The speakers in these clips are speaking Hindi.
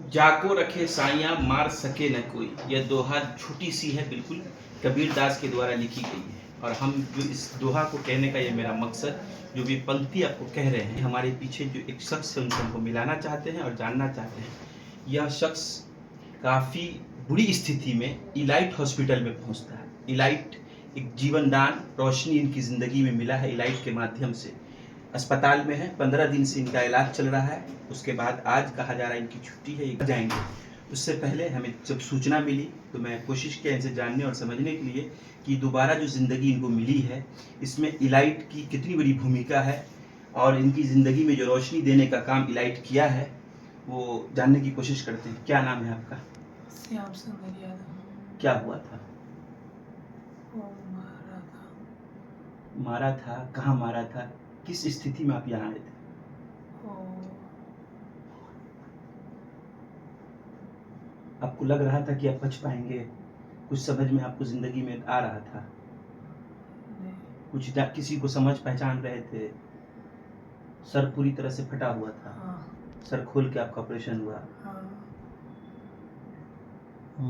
जाको रखे साइयाँ मार सके न कोई, यह दोहा छोटी सी है बिल्कुल, कबीर दास के द्वारा लिखी गई है। और हम जो इस दोहा को कहने का ये मेरा मकसद, जो भी पंक्ति आपको कह रहे हैं, हमारे पीछे जो एक शख्स है उनको हमको मिलाना चाहते हैं और जानना चाहते हैं। यह शख्स काफ़ी बुरी स्थिति में इलाइट हॉस्पिटल में पहुंचता है। इलाइट एक जीवन दान, रोशनी इनकी ज़िंदगी में मिला है इलाइट के माध्यम से। अस्पताल में है, 15 दिन से इनका इलाज चल रहा है। उसके बाद आज कहा जा रहा है इनकी छुट्टी है, ये जाएंगे। उससे पहले हमें जब सूचना मिली तो मैं कोशिश किया इनसे जानने और समझने के लिए कि दोबारा जो ज़िंदगी इनको मिली है, इसमें इलाइट की कितनी बड़ी भूमिका है और इनकी ज़िंदगी में जो रोशनी देने का काम इलाइट किया है, वो जानने की कोशिश करते हैं। क्या नाम है आपका? श्याम सुंदर यादव। क्या हुआ था? वो मारा था। मारा था? कहाँ मारा था? किस स्थिति में आप यहाँ आए थे? वो आपको लग रहा था कि आप बच पाएंगे? कुछ समझ में आपको ज़िंदगी में आ रहा था? नहीं, कुछ किसी को समझ पहचान रहे थे? सर पूरी तरह से फटा हुआ था? हाँ सर खोल के आपका ऑपरेशन हुआ? हाँ।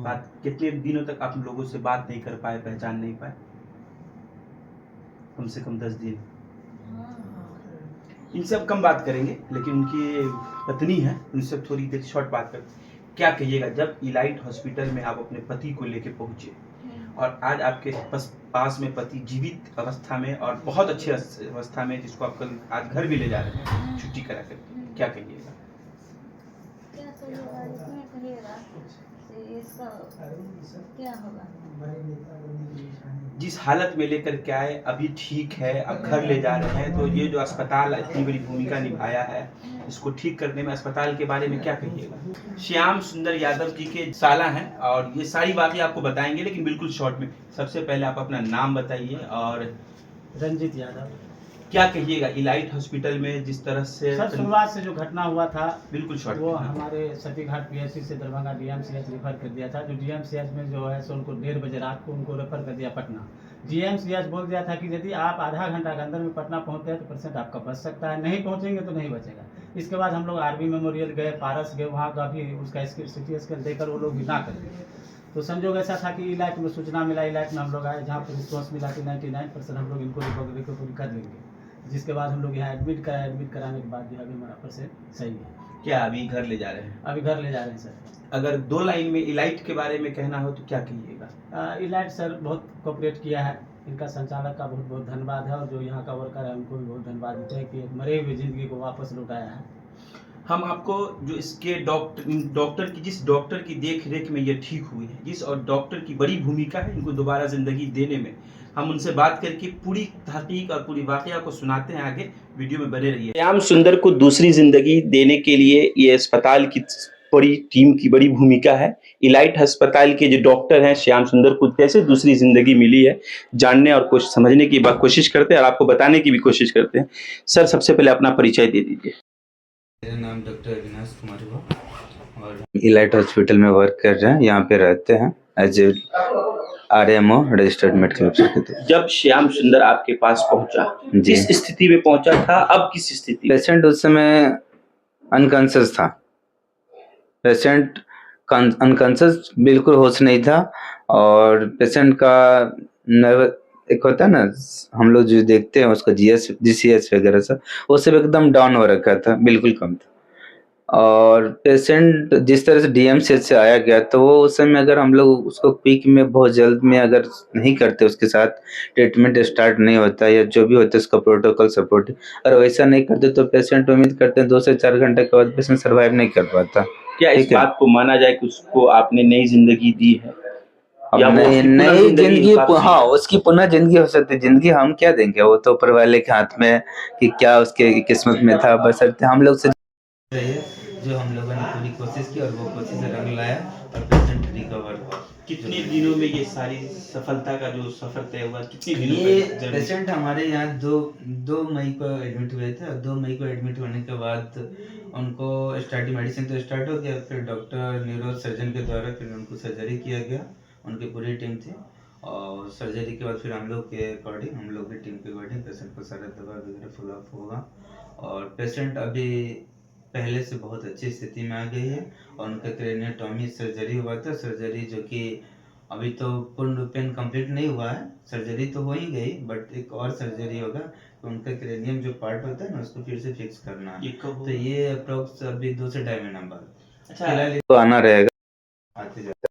बात कितने दिनों तक आप लोगों से बात नहीं कर पाए, पहचान नहीं पाए? कम से कम 10 दिन। इनसे अब कम बात करेंगे, लेकिन उनकी पत्नी है, उनसे थोड़ी देर शॉर्ट बात कर। क्या कहिएगा जब इलाइट हॉस्पिटल में आप अपने पति को लेके पहुंचे और आज आपके पास में पति जीवित अवस्था में और बहुत अच्छी अवस्था में, जिसको आप कल आज घर भी ले जा रहे हैं छुट्टी करा कर, क्या कहिएगा? क्या कहिएगा, इसमें कहिएगा कि इसका क्या होगा। जिस हालत में लेकर के आए अभी ठीक है, अब घर ले जा रहे हैं, तो ये जो अस्पताल इतनी बड़ी भूमिका निभाया है इसको ठीक करने में, अस्पताल के बारे में क्या कहिएगा? श्याम सुंदर यादव जी के साला हैं और ये सारी बातें आपको बताएंगे, लेकिन बिल्कुल शॉर्ट में। सबसे पहले आप अपना नाम बताइए और रंजीत यादव। क्या कहिएगा इलाइट हॉस्पिटल में जिस तरह से सर शुरुआत से जो घटना हुआ था बिल्कुल शॉर्ट वो में। हमारे सतीघाट पीएचसी से दरभंगा डीएमसीएच रेफर कर दिया था। जो डीएमसीएच में जो है सो उनको 1:30 बजे रात को उनको रेफर कर दिया पटना। डीएमसीएच बोल दिया था कि यदि आप आधा घंटा के अंदर में पटना पहुंचते हैं तो पेशेंट आपका बच सकता है, नहीं पहुंचेंगे तो नहीं बचेगा। इसके बाद हम लोग आरबी मेमोरियल गए, पारस गए, वहाँ तो अभी उसका सिटी स्कैन देकर वो लोग भी ना कर दिए। तो संजोग ऐसा था कि इलाज में सूचना मिला, इलाज में हम लोग आए, जहाँ पर रिस्पॉन्स मिला कि 99% हम लोग इनको रिकवरी कर लेंगे। जिसके बाद हम लोग यहाँ एडमिट कराए, एडमिट कराने के बाद जो अभी हमारा पेशेंट सही है। क्या अभी घर ले जा रहे हैं? अभी घर ले जा रहे हैं सर। अगर 2 लाइन में इलाइट के बारे में कहना हो तो क्या कहिएगा? इलाइट सर बहुत कोऑपरेट किया है, इनका संचालक का बहुत बहुत धन्यवाद है और जो यहाँ का वर्कर है उनको भी बहुत धन्यवाद देते हैं कि एक मरे हुए जिंदगी को वापस लौटाया है। हम आपको जो इसके डॉक्टर की, जिस डॉक्टर की देख रेख में ये ठीक हुई है, जिस और डॉक्टर की बड़ी भूमिका है इनको दोबारा जिंदगी देने में, हम उनसे बात करके पूरी तहकीक और पूरी वाकया को सुनाते हैं। आगे वीडियो में बने रहिए। श्याम सुंदर को दूसरी जिंदगी देने के लिए ये अस्पताल की बड़ी टीम की बड़ी भूमिका है। इलाइट अस्पताल के जो डॉक्टर हैं, श्याम सुंदर को कैसे दूसरी जिंदगी मिली है जानने और कुछ समझने की कोशिश करते हैं और आपको बताने की भी कोशिश करते हैं। सर सबसे पहले अपना परिचय दे दीजिए। मेरा नाम डॉक्टर अविनाश कुमार हुआ और इलाइट हॉस्पिटल में वर्क कर रहे हैं, यहाँ पे रहते हैं as a RMO registered medical officer. जब श्याम सुंदर आपके पास पहुंचा, किस स्थिति में पहुंचा था, अब किस स्थिति? पेशेंट उस समय अनकॉन्शियस था, पेशेंट अनकॉन्शियस, बिल्कुल होश नहीं था। और पेशेंट का नर्व एक होता है ना, हम लोग जो देखते हैं उसका GCS वगैरह सब, वो सब एकदम डाउन हो रखा था, बिल्कुल कम था। और पेशेंट जिस तरह से DMCH से आया गया, तो वो उस समय अगर हम लोग उसको क्विक में बहुत जल्द में अगर नहीं करते, उसके साथ ट्रीटमेंट स्टार्ट नहीं होता या जो भी होता है उसका प्रोटोकॉल सपोर्ट, अगर वैसा नहीं करते तो पेशेंट उम्मीद करते हैं 2 से 4 घंटे के बाद पेशेंट सर्वाइव नहीं कर पाता। क्या इस बात को माना जाए कि उसको आपने नई जिंदगी दी है? अब नई जिंदगी, हाँ उसकी पुनः जिंदगी हो सकती है। जिंदगी हम क्या देंगे, वो तो ऊपर वाले के हाथ में है कि क्या उसके किस्मत में था। बस हम लोग से जो हम लोगों ने पूरी कोशिश की और वो कोशिश रंग लाया और पेशेंट रिकवर हुआ। कितने दिनों में ये सारी सफलता का जो सफर तय हुआ, कितने दिनों ये में? पेशेंट हमारे यहाँ 2 मई को एडमिट हुए थे और 2 मई को एडमिट होने के बाद उनको स्टार्टिंग मेडिसिन तो स्टार्ट हो गया, फिर डॉक्टर न्यूरो सर्जन के द्वारा फिर उनको सर्जरी किया गया, उनकी पूरी टीम थी। और सर्जरी के बाद फिर हम लोग के अकॉर्डिंग, हम लोग की टीम के अकॉर्डिंग पेशेंट को सारा दवा वगैरह फॉलो अप होगा। और पेशेंट अभी पहले से बहुत अच्छी स्थिति में आ गई है और उनका क्रेनियोटॉमी सर्जरी हुआ था। सर्जरी जो कि अभी तो पूर्ण रूपेण कंप्लीट नहीं हुआ है, सर्जरी तो हो ही गई, बट एक और सर्जरी होगा तो उनका क्रेनियम जो पार्ट होता है ना उसको फिर से फिक्स करना है। ये कब तो ये अप्रोक्स अभी 2 से 2.5 महीना बाद अच्छा फिलहाल तो आना रहेगा, आते जाते।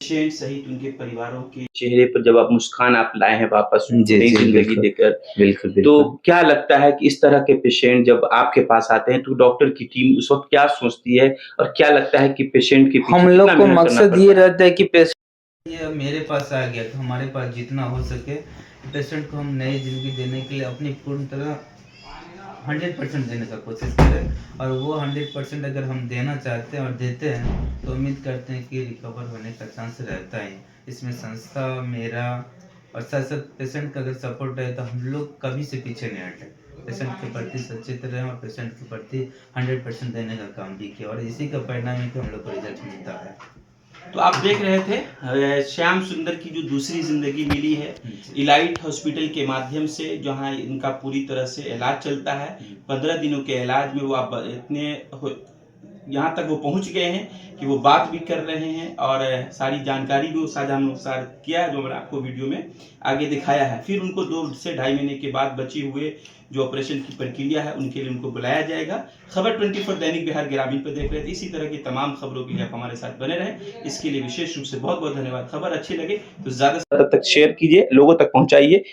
पेशेंट सहित उनके परिवारों के चेहरे पर जब आप मुस्कान आप लाए हैं वापस जी, उनको नई जी, जिंदगी बिल्कुल। देकर, बिल्कुल तो बिल्कुल। क्या लगता है कि इस तरह के पेशेंट जब आपके पास आते हैं तो डॉक्टर की टीम उस वक्त क्या सोचती है और क्या लगता है कि पेशेंट के पीछे हम कितना लोग को मेहनत करना मकसद ये पड़ता है? रहता है कि पेशेंट ये मेरे पास आ गया तो हमारे पास जितना हो सके पेशेंट को हम नई जिंदगी देने के लिए अपनी पूर्ण तरह 100% देने का कोशिश करें और वो 100% अगर हम देना चाहते हैं और देते हैं तो उम्मीद करते हैं कि रिकवर होने का चांस रहता है। इसमें संस्था मेरा और साथ साथ पेशेंट का अगर सपोर्ट है तो हम लोग कभी से पीछे नहीं हटे, पेशेंट के प्रति सचेत रहें और पेशेंट के प्रति 100% देने का काम भी किया और इसी का परिणाम है कि हम लोग को रिजल्ट मिलता है। तो आप देख रहे थे श्याम सुंदर की जो दूसरी जिंदगी मिली है इलाइट हॉस्पिटल के माध्यम से, जहां इनका पूरी तरह से इलाज चलता है। 15 दिनों के इलाज में वो आप इतने यहाँ तक वो पहुंच गए हैं कि वो बात भी कर रहे हैं और सारी जानकारी भी वो साझा अनुसार किया जो मैंने आपको वीडियो में आगे दिखाया है। फिर उनको 2 से 2.5 महीने के बाद बचे हुए जो ऑपरेशन की प्रक्रिया है उनके लिए उनको बुलाया जाएगा। खबर 24 दैनिक बिहार ग्रामीण पर देख रहे थे। इसी तरह की तमाम खबरों के लिए आप हमारे साथ बने रहें। इसके लिए विशेष रूप से बहुत बहुत धन्यवाद। खबर अच्छी लगे तो ज्यादा से ज्यादा तक शेयर कीजिए, लोगों तक पहुंचाइए।